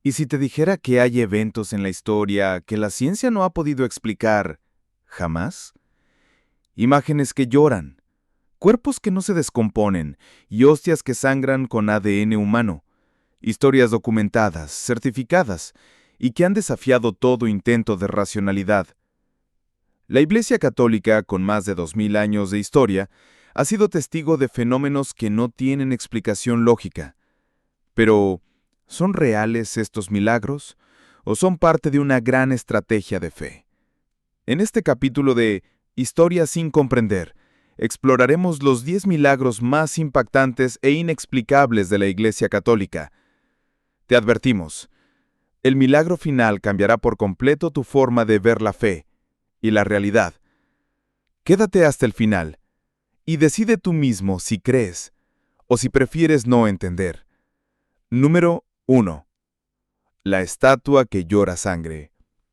¿Y si te dijera que hay eventos en la historia que la ciencia no ha podido explicar jamás? Imágenes que lloran, cuerpos que no se descomponen y hostias que sangran con ADN humano. Historias documentadas, certificadas y que han desafiado todo intento de racionalidad. La Iglesia Católica, con más de 2000 años de historia, ha sido testigo de fenómenos que no tienen explicación lógica. Pero, ¿son reales estos milagros o son parte de una gran estrategia de fe? En este capítulo de Historia sin comprender, exploraremos los 10 milagros más impactantes e inexplicables de la Iglesia Católica. Te advertimos, el milagro final cambiará por completo tu forma de ver la fe y la realidad. Quédate hasta el final y decide tú mismo si crees o si prefieres no entender. Número 1. La estatua que llora sangre.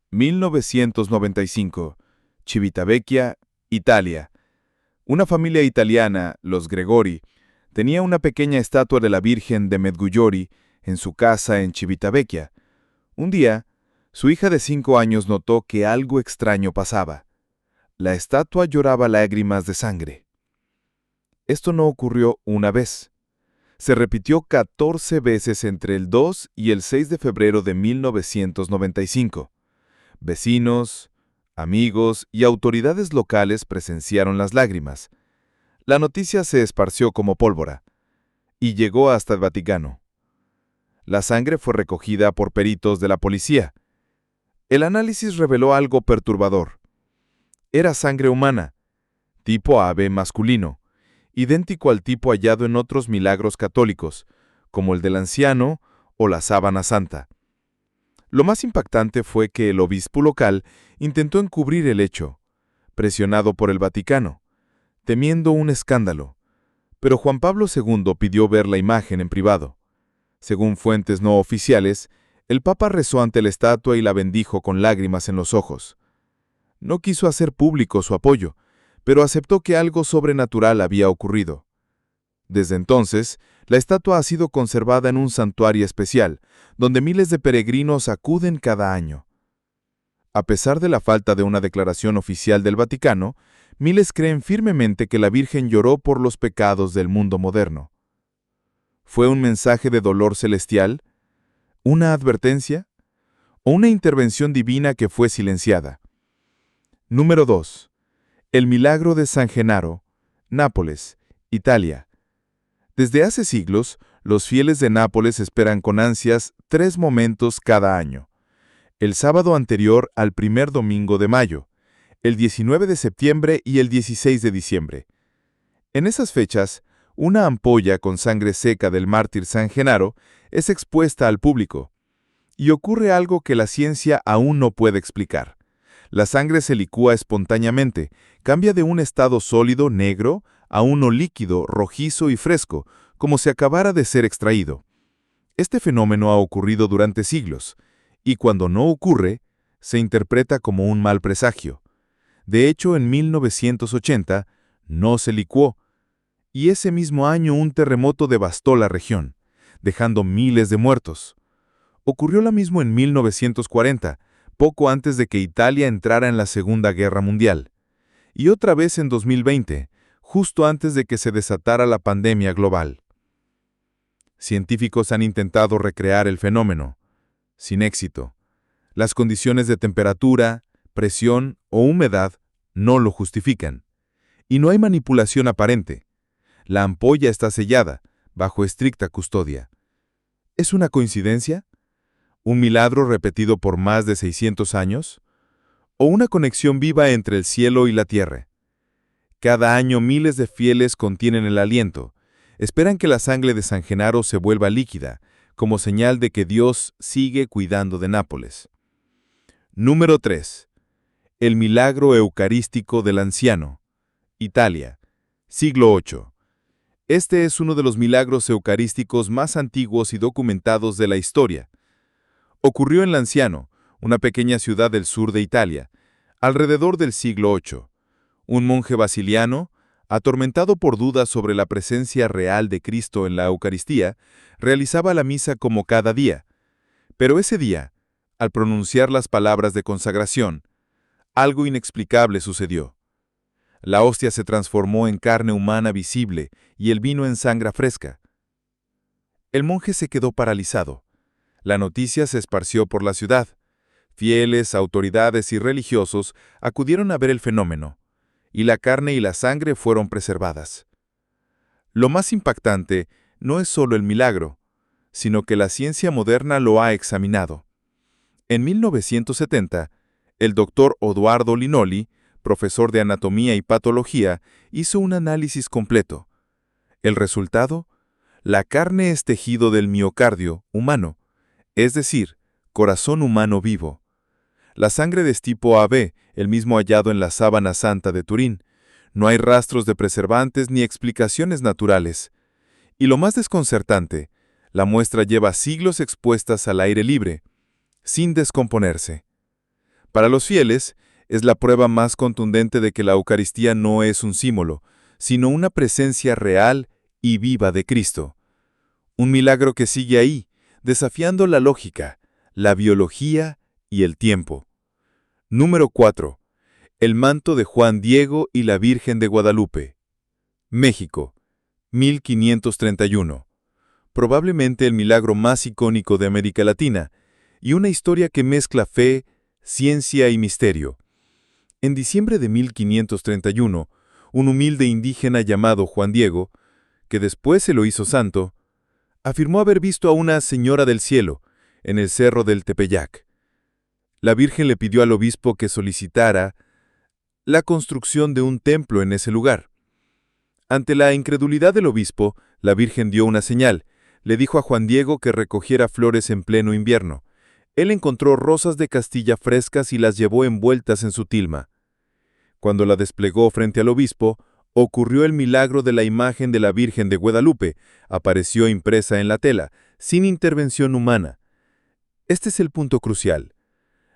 1995. Civitavecchia, Italia. Una familia italiana, los Gregori, tenía una pequeña estatua de la Virgen de Medjugorje en su casa en Civitavecchia. Un día, su hija de 5 años notó que algo extraño pasaba. La estatua lloraba lágrimas de sangre. Esto no ocurrió una vez. Se repitió 14 veces entre el 2 y el 6 de febrero de 1995. Vecinos, amigos y autoridades locales presenciaron las lágrimas. La noticia se esparció como pólvora y llegó hasta el Vaticano. La sangre fue recogida por peritos de la policía. El análisis reveló algo perturbador. Era sangre humana, tipo AB masculino, idéntico al tipo hallado en otros milagros católicos, como el del anciano o la sábana santa. Lo más impactante fue que el obispo local intentó encubrir el hecho, presionado por el Vaticano, temiendo un escándalo, pero Juan Pablo II pidió ver la imagen en privado. Según fuentes no oficiales, el Papa rezó ante la estatua y la bendijo con lágrimas en los ojos. No quiso hacer público su apoyo, pero aceptó que algo sobrenatural había ocurrido. Desde entonces, la estatua ha sido conservada en un santuario especial, donde miles de peregrinos acuden cada año. A pesar de la falta de una declaración oficial del Vaticano, miles creen firmemente que la Virgen lloró por los pecados del mundo moderno. ¿Fue un mensaje de dolor celestial? ¿Una advertencia? ¿O una intervención divina que fue silenciada? Número 2. El milagro de San Genaro, Nápoles, Italia. Desde hace siglos, los fieles de Nápoles esperan con ansias 3 momentos cada año. El sábado anterior al primer domingo de mayo, el 19 de septiembre y el 16 de diciembre. En esas fechas, una ampolla con sangre seca del mártir San Genaro es expuesta al público. Y ocurre algo que la ciencia aún no puede explicar. La sangre se licúa espontáneamente, cambia de un estado sólido negro a uno líquido, rojizo y fresco, como si acabara de ser extraído. Este fenómeno ha ocurrido durante siglos, y cuando no ocurre, se interpreta como un mal presagio. De hecho, en 1980 no se licuó, y ese mismo año un terremoto devastó la región, dejando miles de muertos. Ocurrió lo mismo en 1940, poco antes de que Italia entrara en la Segunda Guerra Mundial. Y otra vez en 2020, justo antes de que se desatara la pandemia global. Científicos han intentado recrear el fenómeno, sin éxito. Las condiciones de temperatura, presión o humedad no lo justifican. Y no hay manipulación aparente. La ampolla está sellada, bajo estricta custodia. ¿Es una coincidencia? ¿Un milagro repetido por más de 600 años? ¿O una conexión viva entre el cielo y la tierra? Cada año miles de fieles contienen el aliento, esperan que la sangre de San Genaro se vuelva líquida, como señal de que Dios sigue cuidando de Nápoles. Número 3. El milagro eucarístico del anciano. Italia, siglo VIII. Este es uno de los milagros eucarísticos más antiguos y documentados de la historia. Ocurrió en Lanciano, una pequeña ciudad del sur de Italia, alrededor del siglo VIII. Un monje basiliano, atormentado por dudas sobre la presencia real de Cristo en la Eucaristía, realizaba la misa como cada día. Pero ese día, al pronunciar las palabras de consagración, algo inexplicable sucedió. La hostia se transformó en carne humana visible y el vino en sangre fresca. El monje se quedó paralizado. La noticia se esparció por la ciudad. Fieles, autoridades y religiosos acudieron a ver el fenómeno, y la carne y la sangre fueron preservadas. Lo más impactante no es solo el milagro, sino que la ciencia moderna lo ha examinado. En 1970, el doctor Odoardo Linoli, profesor de anatomía y patología, hizo un análisis completo. El resultado: la carne es tejido del miocardio humano, es decir, corazón humano vivo. La sangre es tipo AB, el mismo hallado en la sábana santa de Turín. No hay rastros de preservantes ni explicaciones naturales. Y lo más desconcertante, la muestra lleva siglos expuestas al aire libre, sin descomponerse. Para los fieles, es la prueba más contundente de que la Eucaristía no es un símbolo, sino una presencia real y viva de Cristo. Un milagro que sigue ahí, desafiando la lógica, la biología y el tiempo. Número 4. El manto de Juan Diego y la Virgen de Guadalupe. México, 1531. Probablemente el milagro más icónico de América Latina, y una historia que mezcla fe, ciencia y misterio. En diciembre de 1531, un humilde indígena llamado Juan Diego, que después se lo hizo santo, afirmó haber visto a una señora del cielo en el cerro del Tepeyac. La Virgen le pidió al obispo que solicitara la construcción de un templo en ese lugar. Ante la incredulidad del obispo, la Virgen dio una señal. Le dijo a Juan Diego que recogiera flores en pleno invierno. Él encontró rosas de Castilla frescas y las llevó envueltas en su tilma. Cuando la desplegó frente al obispo, ocurrió el milagro de la imagen de la Virgen de Guadalupe. Apareció impresa en la tela, sin intervención humana. Este es el punto crucial.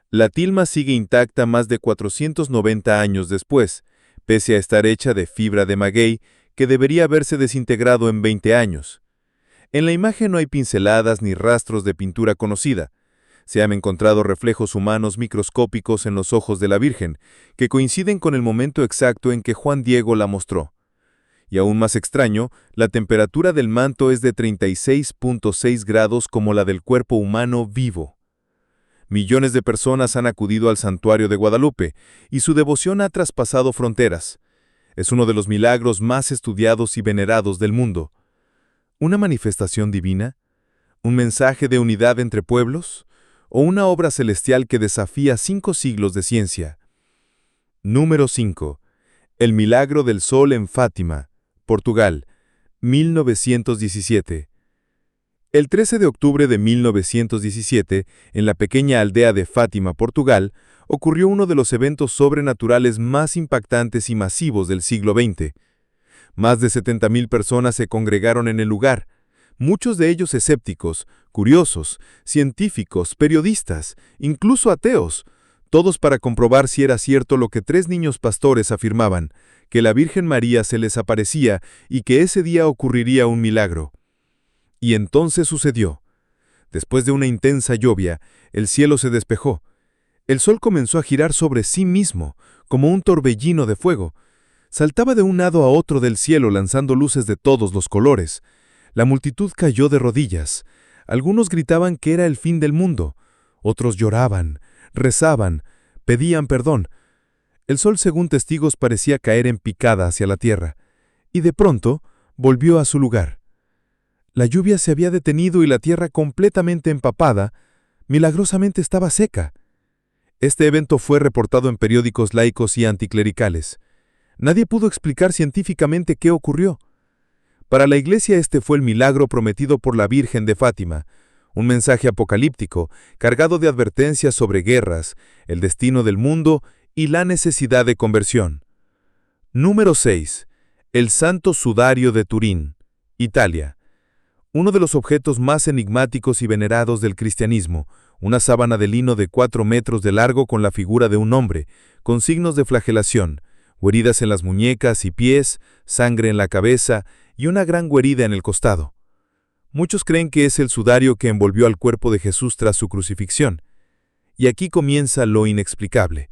La tilma sigue intacta más de 490 años después, pese a estar hecha de fibra de maguey que debería haberse desintegrado en 20 años. En la imagen no hay pinceladas ni rastros de pintura conocida. Se han encontrado reflejos humanos microscópicos en los ojos de la Virgen, que coinciden con el momento exacto en que Juan Diego la mostró. Y aún más extraño, la temperatura del manto es de 36.6 grados como la del cuerpo humano vivo. Millones de personas han acudido al santuario de Guadalupe, y su devoción ha traspasado fronteras. Es uno de los milagros más estudiados y venerados del mundo. ¿Una manifestación divina? ¿Un mensaje de unidad entre pueblos? ¿O una obra celestial que desafía 5 siglos de ciencia? Número 5. El milagro del sol en Fátima, Portugal, 1917. El 13 de octubre de 1917, en la pequeña aldea de Fátima, Portugal, ocurrió uno de los eventos sobrenaturales más impactantes y masivos del siglo XX. Más de 70.000 personas se congregaron en el lugar, muchos de ellos escépticos, curiosos, científicos, periodistas, incluso ateos, todos para comprobar si era cierto lo que 3 niños pastores afirmaban, que la Virgen María se les aparecía y que ese día ocurriría un milagro. Y entonces sucedió. Después de una intensa lluvia, el cielo se despejó. El sol comenzó a girar sobre sí mismo, como un torbellino de fuego. Saltaba de un lado a otro del cielo lanzando luces de todos los colores. La multitud cayó de rodillas. Algunos gritaban que era el fin del mundo. Otros lloraban, rezaban, pedían perdón. El sol, según testigos, parecía caer en picada hacia la tierra. Y de pronto, volvió a su lugar. La lluvia se había detenido y la tierra, completamente empapada, milagrosamente estaba seca. Este evento fue reportado en periódicos laicos y anticlericales. Nadie pudo explicar científicamente qué ocurrió. Para la Iglesia este fue el milagro prometido por la Virgen de Fátima, un mensaje apocalíptico cargado de advertencias sobre guerras, el destino del mundo y la necesidad de conversión. Número 6. El Santo Sudario de Turín, Italia. Uno de los objetos más enigmáticos y venerados del cristianismo, una sábana de lino de 4 metros de largo con la figura de un hombre, con signos de flagelación, heridas en las muñecas y pies, sangre en la cabeza y una gran herida en el costado. Muchos creen que es el sudario que envolvió al cuerpo de Jesús tras su crucifixión. Y aquí comienza lo inexplicable.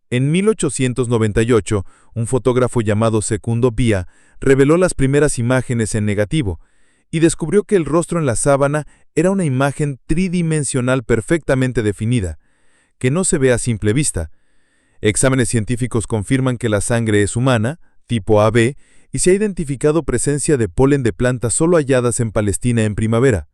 En 1898, un fotógrafo llamado Secundo Via reveló las primeras imágenes en negativo y descubrió que el rostro en la sábana era una imagen tridimensional perfectamente definida, que no se ve a simple vista. Exámenes científicos confirman que la sangre es humana, tipo AB, y se ha identificado presencia de polen de plantas solo halladas en Palestina en primavera.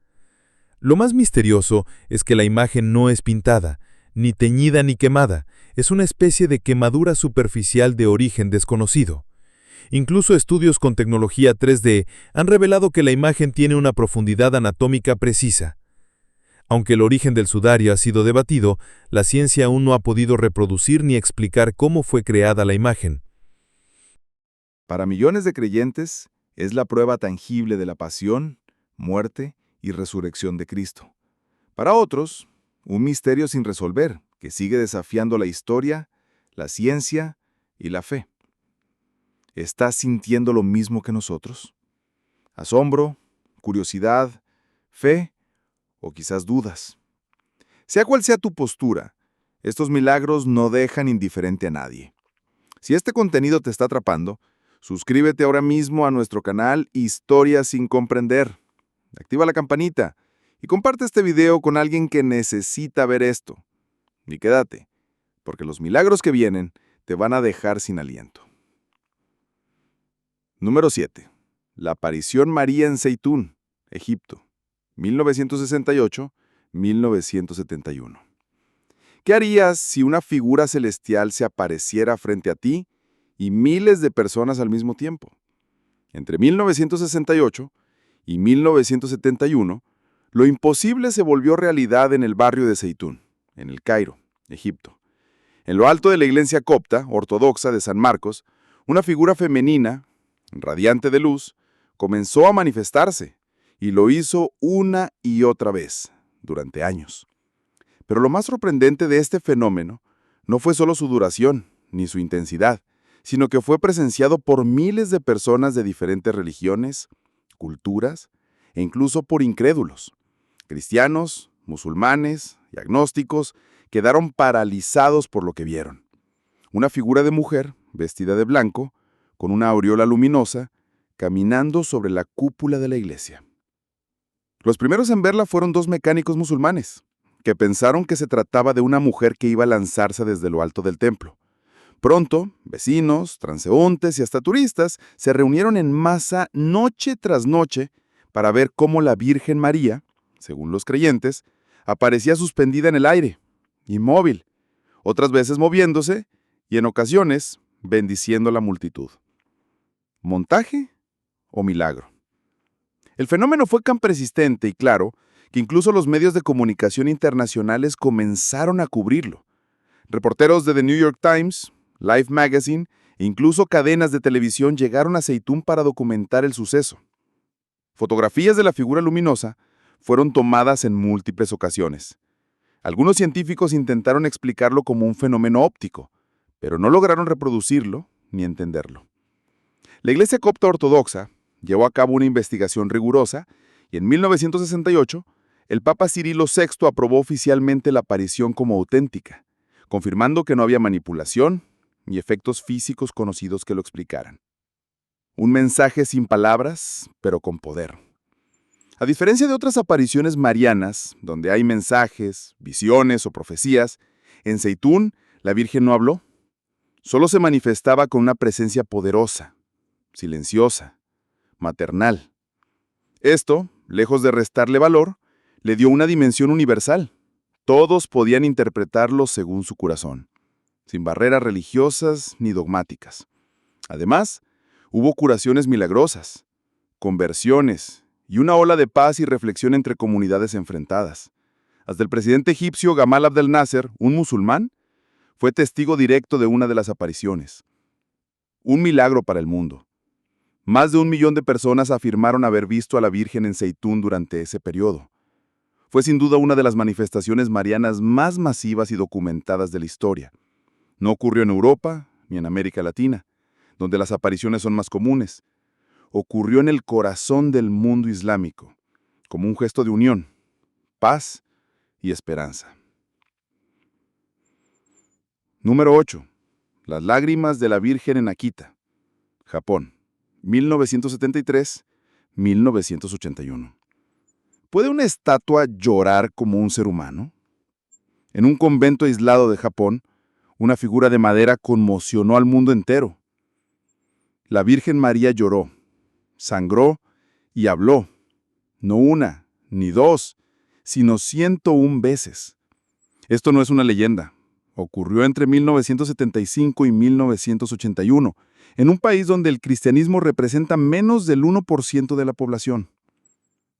Lo más misterioso es que la imagen no es pintada, ni teñida ni quemada, es una especie de quemadura superficial de origen desconocido. Incluso estudios con tecnología 3D han revelado que la imagen tiene una profundidad anatómica precisa. Aunque el origen del sudario ha sido debatido, la ciencia aún no ha podido reproducir ni explicar cómo fue creada la imagen. Para millones de creyentes, es la prueba tangible de la pasión, muerte y resurrección de Cristo. Para otros, un misterio sin resolver, que sigue desafiando la historia, la ciencia y la fe. ¿Estás sintiendo lo mismo que nosotros? ¿Asombro, curiosidad, fe o quizás dudas? Sea cual sea tu postura, estos milagros no dejan indiferente a nadie. Si este contenido te está atrapando, suscríbete ahora mismo a nuestro canal Historias sin comprender. Activa la campanita y comparte este video con alguien que necesita ver esto. Y quédate, porque los milagros que vienen te van a dejar sin aliento. Número 7. La aparición María en Zeitún, Egipto, 1968-1971. ¿Qué harías si una figura celestial se apareciera frente a ti y miles de personas al mismo tiempo? Entre 1968 y 1971, lo imposible se volvió realidad en el barrio de Zeitún, en el Cairo, Egipto. En lo alto de la iglesia copta, ortodoxa de San Marcos, una figura femenina, radiante de luz, comenzó a manifestarse, y lo hizo una y otra vez, durante años. Pero lo más sorprendente de este fenómeno no fue solo su duración, ni su intensidad, sino que fue presenciado por miles de personas de diferentes religiones, culturas, e incluso por incrédulos. Cristianos, musulmanes y agnósticos quedaron paralizados por lo que vieron. Una figura de mujer, vestida de blanco, con una aureola luminosa, caminando sobre la cúpula de la iglesia. Los primeros en verla fueron dos mecánicos musulmanes, que pensaron que se trataba de una mujer que iba a lanzarse desde lo alto del templo. Pronto, vecinos, transeúntes y hasta turistas se reunieron en masa noche tras noche para ver cómo la Virgen María, según los creyentes, aparecía suspendida en el aire, inmóvil, otras veces moviéndose y en ocasiones bendiciendo a la multitud. ¿Montaje o milagro? El fenómeno fue tan persistente y claro que incluso los medios de comunicación internacionales comenzaron a cubrirlo. Reporteros de The New York Times, Life Magazine e incluso cadenas de televisión llegaron a Zeitún para documentar el suceso. Fotografías de la figura luminosa fueron tomadas en múltiples ocasiones. Algunos científicos intentaron explicarlo como un fenómeno óptico, pero no lograron reproducirlo ni entenderlo. La Iglesia Copta Ortodoxa llevó a cabo una investigación rigurosa y en 1968 el Papa Cirilo VI aprobó oficialmente la aparición como auténtica, confirmando que no había manipulación ni efectos físicos conocidos que lo explicaran. Un mensaje sin palabras, pero con poder. A diferencia de otras apariciones marianas, donde hay mensajes, visiones o profecías, en Zeitún la Virgen no habló. Solo se manifestaba con una presencia poderosa, silenciosa, maternal. Esto, lejos de restarle valor, le dio una dimensión universal. Todos podían interpretarlo según su corazón, sin barreras religiosas ni dogmáticas. Además, hubo curaciones milagrosas, conversiones y una ola de paz y reflexión entre comunidades enfrentadas. Hasta el presidente egipcio Gamal Abdel Nasser, un musulmán, fue testigo directo de una de las apariciones. Un milagro para el mundo. Más de 1 millón de personas afirmaron haber visto a la Virgen en Zeitún durante ese periodo. Fue sin duda una de las manifestaciones marianas más masivas y documentadas de la historia. No ocurrió en Europa ni en América Latina, donde las apariciones son más comunes. Ocurrió en el corazón del mundo islámico, como un gesto de unión, paz y esperanza. Número 8. Las lágrimas de la Virgen en Akita, Japón, 1973-1981. ¿Puede una estatua llorar como un ser humano? En un convento aislado de Japón, una figura de madera conmocionó al mundo entero. La Virgen María lloró, sangró y habló, no una ni dos, sino 101 veces. Esto no es una leyenda. Ocurrió entre 1975 y 1981, en un país donde el cristianismo representa menos del 1% de la población.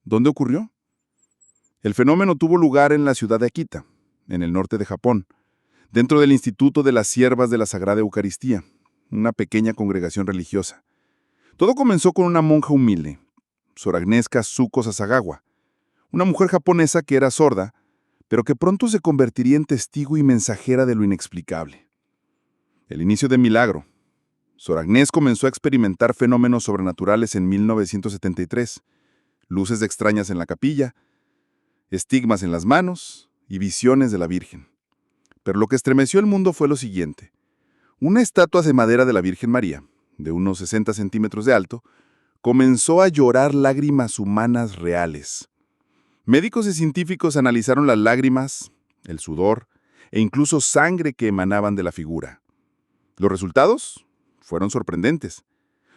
¿Dónde ocurrió? El fenómeno tuvo lugar en la ciudad de Akita, en el norte de Japón, dentro del Instituto de las Siervas de la Sagrada Eucaristía, una pequeña congregación religiosa. Todo comenzó con una monja humilde, Sor Agnes Kazuko Sasagawa, una mujer japonesa que era sorda, pero que pronto se convertiría en testigo y mensajera de lo inexplicable. El inicio de milagro. Sor Agnes comenzó a experimentar fenómenos sobrenaturales en 1973, luces extrañas en la capilla, estigmas en las manos y visiones de la Virgen. Pero lo que estremeció el mundo fue lo siguiente. Una estatua de madera de la Virgen María, de unos 60 centímetros de alto, comenzó a llorar lágrimas humanas reales. Médicos y científicos analizaron las lágrimas, el sudor e incluso sangre que emanaban de la figura. Los resultados fueron sorprendentes.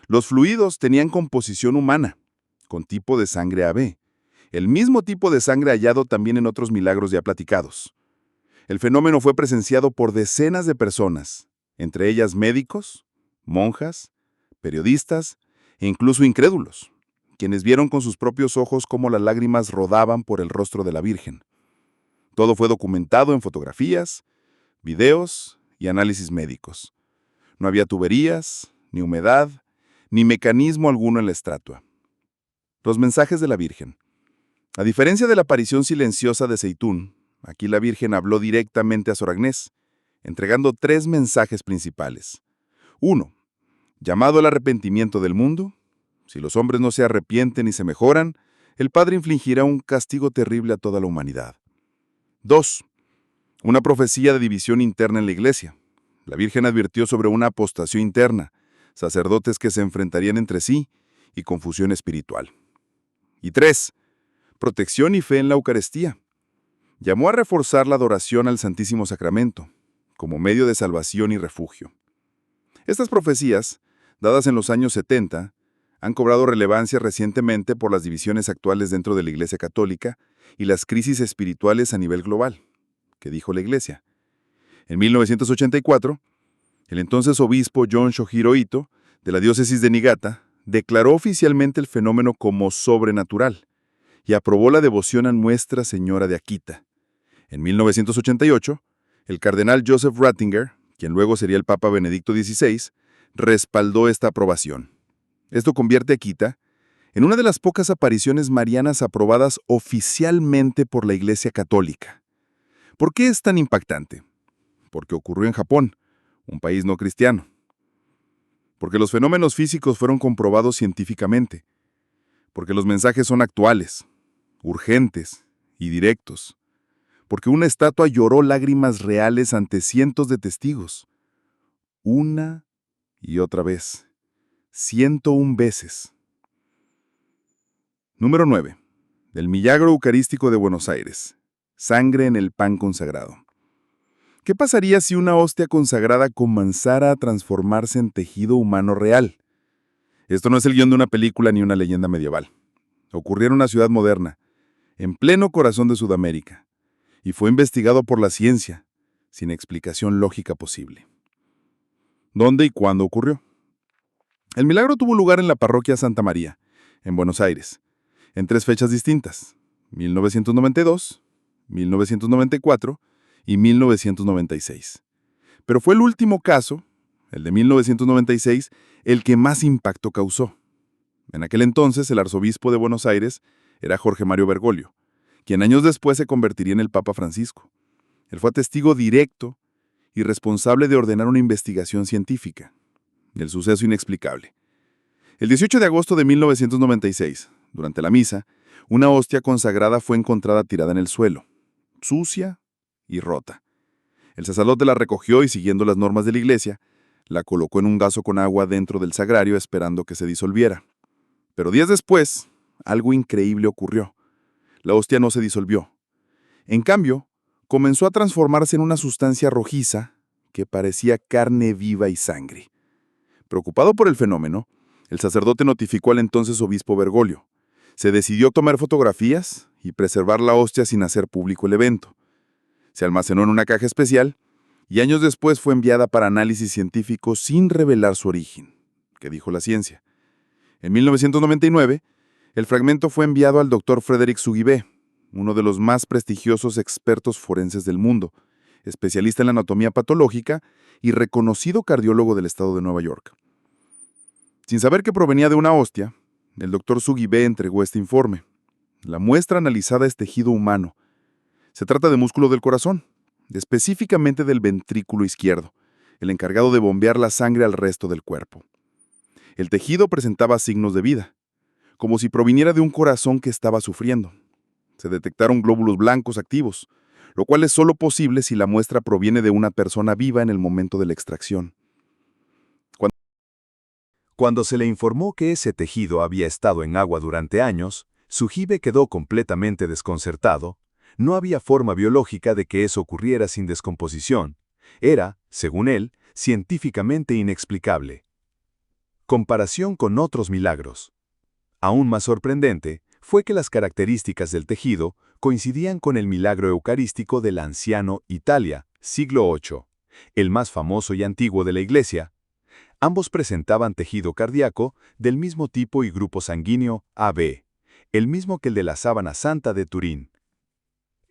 Los fluidos tenían composición humana, con tipo de sangre AB, el mismo tipo de sangre hallado también en otros milagros ya platicados. El fenómeno fue presenciado por decenas de personas, entre ellas médicos, monjas, periodistas e incluso incrédulos, quienes vieron con sus propios ojos cómo las lágrimas rodaban por el rostro de la Virgen. Todo fue documentado en fotografías, videos y análisis médicos. No había tuberías, ni humedad, ni mecanismo alguno en la estatua. Los mensajes de la Virgen. A diferencia de la aparición silenciosa de Zeitún, aquí la Virgen habló directamente a Sor Agnes, entregando 3 mensajes principales. 1. Llamado al arrepentimiento del mundo. Si los hombres no se arrepienten y se mejoran, el Padre infligirá un castigo terrible a toda la humanidad. 2. Una profecía de división interna en la Iglesia. La Virgen advirtió sobre una apostasía interna, sacerdotes que se enfrentarían entre sí y confusión espiritual. Y 3. Protección y fe en la Eucaristía. Llamó a reforzar la adoración al Santísimo Sacramento, como medio de salvación y refugio. Estas profecías, dadas en los años 70, han cobrado relevancia recientemente por las divisiones actuales dentro de la Iglesia Católica y las crisis espirituales a nivel global, que dijo la Iglesia. En 1984, el entonces obispo John Shohiro Ito, de la diócesis de Niigata, declaró oficialmente el fenómeno como sobrenatural y aprobó la devoción a Nuestra Señora de Akita. En 1988, el cardenal Joseph Ratzinger, quien luego sería el Papa Benedicto XVI, respaldó esta aprobación. Esto convierte a Akita en una de las pocas apariciones marianas aprobadas oficialmente por la Iglesia Católica. ¿Por qué es tan impactante? Porque ocurrió en Japón, un país no cristiano. Porque los fenómenos físicos fueron comprobados científicamente. Porque los mensajes son actuales, urgentes y directos. Porque una estatua lloró lágrimas reales ante cientos de testigos. Una y otra vez. 101 veces. Número 9. Del milagro eucarístico de Buenos Aires. Sangre en el pan consagrado. ¿Qué pasaría si una hostia consagrada comenzara a transformarse en tejido humano real? Esto no es el guión de una película ni una leyenda medieval. Ocurrió en una ciudad moderna, en pleno corazón de Sudamérica, y fue investigado por la ciencia, sin explicación lógica posible. ¿Dónde y cuándo ocurrió? El milagro tuvo lugar en la parroquia Santa María, en Buenos Aires, en 3 fechas distintas, 1992, 1994 y 1996. Pero fue el último caso, el de 1996, el que más impacto causó. En aquel entonces, el arzobispo de Buenos Aires era Jorge Mario Bergoglio, quien años después se convertiría en el Papa Francisco. Él fue testigo directo y responsable de ordenar una investigación científica del suceso inexplicable. El 18 de agosto de 1996, durante la misa, Una hostia consagrada fue encontrada tirada en el suelo, sucia y rota. El sacerdote la recogió y, siguiendo las normas de la iglesia, la colocó en un vaso con agua dentro del sagrario esperando que se disolviera. Pero días después, algo increíble ocurrió. La hostia no se disolvió. En cambio, comenzó a transformarse en una sustancia rojiza que parecía carne viva y sangre. Preocupado por el fenómeno, el sacerdote notificó al entonces obispo Bergoglio. Se decidió tomar fotografías y preservar la hostia sin hacer público el evento. Se almacenó en una caja especial y años después fue enviada para análisis científico sin revelar su origen, que dijo la ciencia. En 1999, el fragmento fue enviado al Dr. Frédéric Sougibé, uno de los más prestigiosos expertos forenses del mundo, especialista en la anatomía patológica y reconocido cardiólogo del estado de Nueva York. Sin saber que provenía de una hostia, el Dr. Sougibé entregó este informe. La muestra analizada es tejido humano. Se trata de músculo del corazón, específicamente del ventrículo izquierdo, el encargado de bombear la sangre al resto del cuerpo. El tejido presentaba signos de vida, como si proviniera de un corazón que estaba sufriendo. Se detectaron glóbulos blancos activos, lo cual es solo posible si la muestra proviene de una persona viva en el momento de la extracción. Cuando se le informó que ese tejido había estado en agua durante años, Sougibé quedó completamente desconcertado. No había forma biológica de que eso ocurriera sin descomposición. Era, según él, científicamente inexplicable. Comparación con otros milagros. Aún más sorprendente fue que las características del tejido coincidían con el milagro eucarístico del anciano Italia, siglo VIII, el más famoso y antiguo de la Iglesia. Ambos presentaban tejido cardíaco del mismo tipo y grupo sanguíneo AB, el mismo que el de la sábana santa de Turín.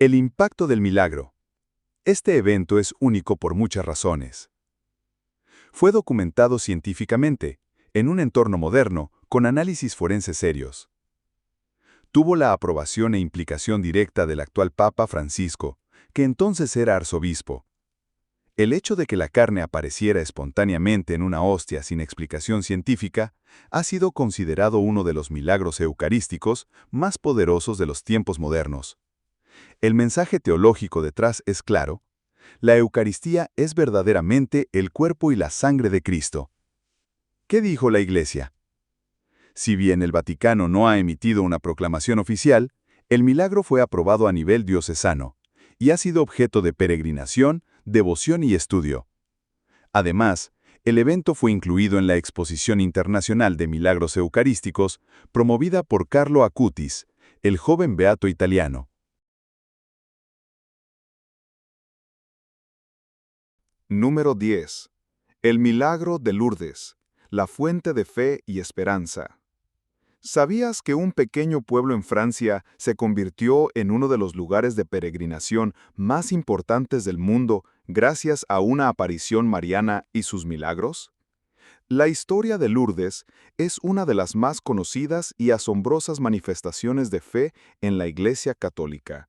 El impacto del milagro. Este evento es único por muchas razones. Fue documentado científicamente, en un entorno moderno, con análisis forenses serios. Tuvo la aprobación e implicación directa del actual Papa Francisco, que entonces era arzobispo. El hecho de que la carne apareciera espontáneamente en una hostia sin explicación científica ha sido considerado uno de los milagros eucarísticos más poderosos de los tiempos modernos. El mensaje teológico detrás es claro: la Eucaristía es verdaderamente el cuerpo y la sangre de Cristo. ¿Qué dijo la Iglesia? Si bien el Vaticano no ha emitido una proclamación oficial, el milagro fue aprobado a nivel diocesano y ha sido objeto de peregrinación, devoción y estudio. Además, el evento fue incluido en la Exposición Internacional de Milagros Eucarísticos promovida por Carlo Acutis, el joven beato italiano. Número 10. El milagro de Lourdes, la fuente de fe y esperanza. ¿Sabías que un pequeño pueblo en Francia se convirtió en uno de los lugares de peregrinación más importantes del mundo gracias a una aparición mariana y sus milagros? La historia de Lourdes es una de las más conocidas y asombrosas manifestaciones de fe en la Iglesia Católica,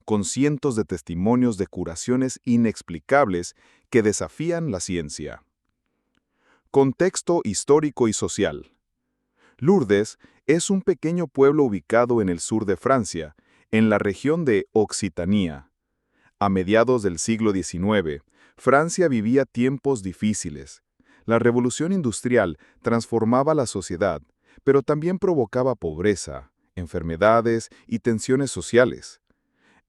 con cientos de testimonios de curaciones inexplicables que desafían la ciencia. Contexto histórico y social. Lourdes es un pequeño pueblo ubicado en el sur de Francia, en la región de Occitania. A mediados del siglo XIX, Francia vivía tiempos difíciles. La revolución industrial transformaba la sociedad, pero también provocaba pobreza, enfermedades y tensiones sociales.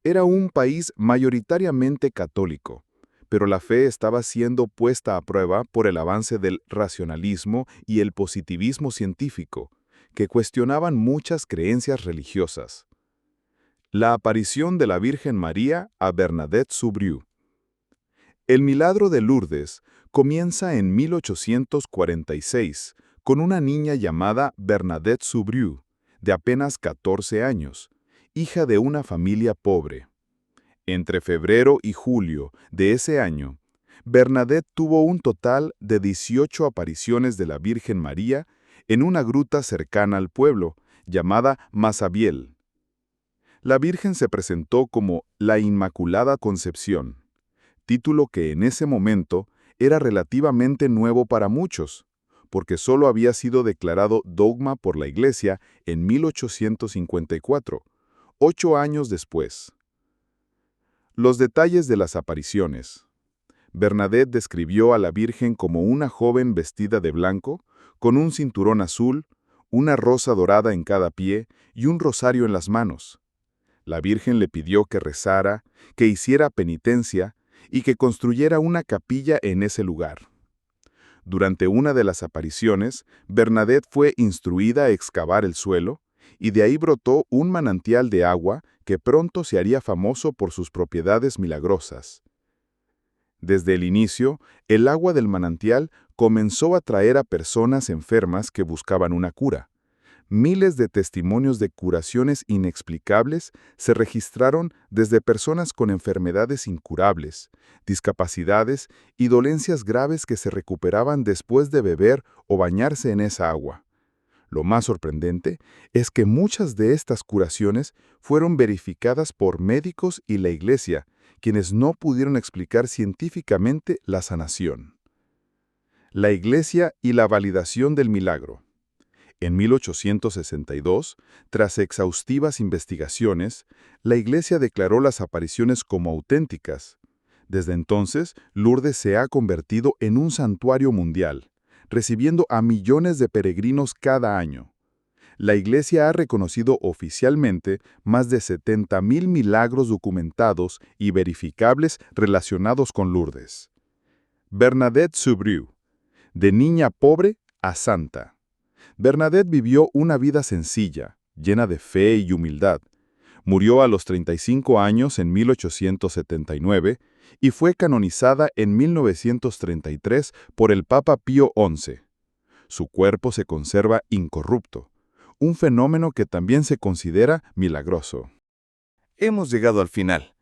Era un país mayoritariamente católico, pero la fe estaba siendo puesta a prueba por el avance del racionalismo y el positivismo científico, que cuestionaban muchas creencias religiosas. La aparición de la Virgen María a Bernadette Soubirous. El milagro de Lourdes comienza en 1846 con una niña llamada Bernadette Soubirous, de apenas 14 años, hija de una familia pobre. Entre febrero y julio de ese año, Bernadette tuvo un total de 18 apariciones de la Virgen María en una gruta cercana al pueblo, llamada Massabielle. La Virgen se presentó como la Inmaculada Concepción, título que en ese momento era relativamente nuevo para muchos, porque solo había sido declarado dogma por la Iglesia en 1854, 8 años después. Los detalles de las apariciones. Bernadette describió a la Virgen como una joven vestida de blanco, con un cinturón azul, una rosa dorada en cada pie y un rosario en las manos. La Virgen le pidió que rezara, que hiciera penitencia y que construyera una capilla en ese lugar. Durante una de las apariciones, Bernadette fue instruida a excavar el suelo, y de ahí brotó un manantial de agua que pronto se haría famoso por sus propiedades milagrosas. Desde el inicio, el agua del manantial comenzó a atraer a personas enfermas que buscaban una cura. Miles de testimonios de curaciones inexplicables se registraron desde personas con enfermedades incurables, discapacidades y dolencias graves que se recuperaban después de beber o bañarse en esa agua. Lo más sorprendente es que muchas de estas curaciones fueron verificadas por médicos y la Iglesia, quienes no pudieron explicar científicamente la sanación. La Iglesia y la validación del milagro. En 1862, tras exhaustivas investigaciones, la Iglesia declaró las apariciones como auténticas. Desde entonces, Lourdes se ha convertido en un santuario mundial, recibiendo a millones de peregrinos cada año. La Iglesia ha reconocido oficialmente más de 70,000 milagros documentados y verificables relacionados con Lourdes. Bernadette Soubirous, de niña pobre a santa. Bernadette vivió una vida sencilla, llena de fe y humildad. Murió a los 35 años en 1879 y fue canonizada en 1933 por el Papa Pío XI. Su cuerpo se conserva incorrupto, un fenómeno que también se considera milagroso. Hemos llegado al final.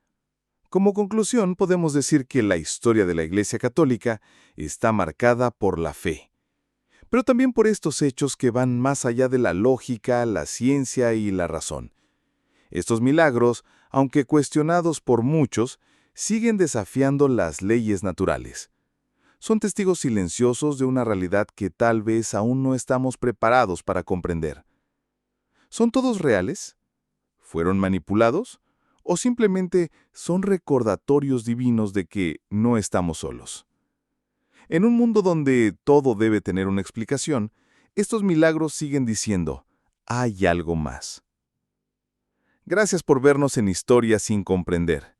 Como conclusión, podemos decir que la historia de la Iglesia Católica está marcada por la fe, pero también por estos hechos que van más allá de la lógica, la ciencia y la razón. Estos milagros, aunque cuestionados por muchos, siguen desafiando las leyes naturales. Son testigos silenciosos de una realidad que tal vez aún no estamos preparados para comprender. ¿Son todos reales? ¿Fueron manipulados? ¿O simplemente son recordatorios divinos de que no estamos solos? En un mundo donde todo debe tener una explicación, estos milagros siguen diciendo, hay algo más. Gracias por vernos en Historia sin comprender.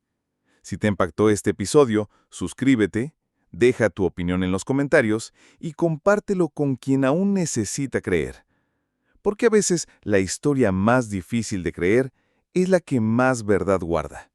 Si te impactó este episodio, suscríbete, deja tu opinión en los comentarios y compártelo con quien aún necesita creer. Porque a veces la historia más difícil de creer es la que más verdad guarda.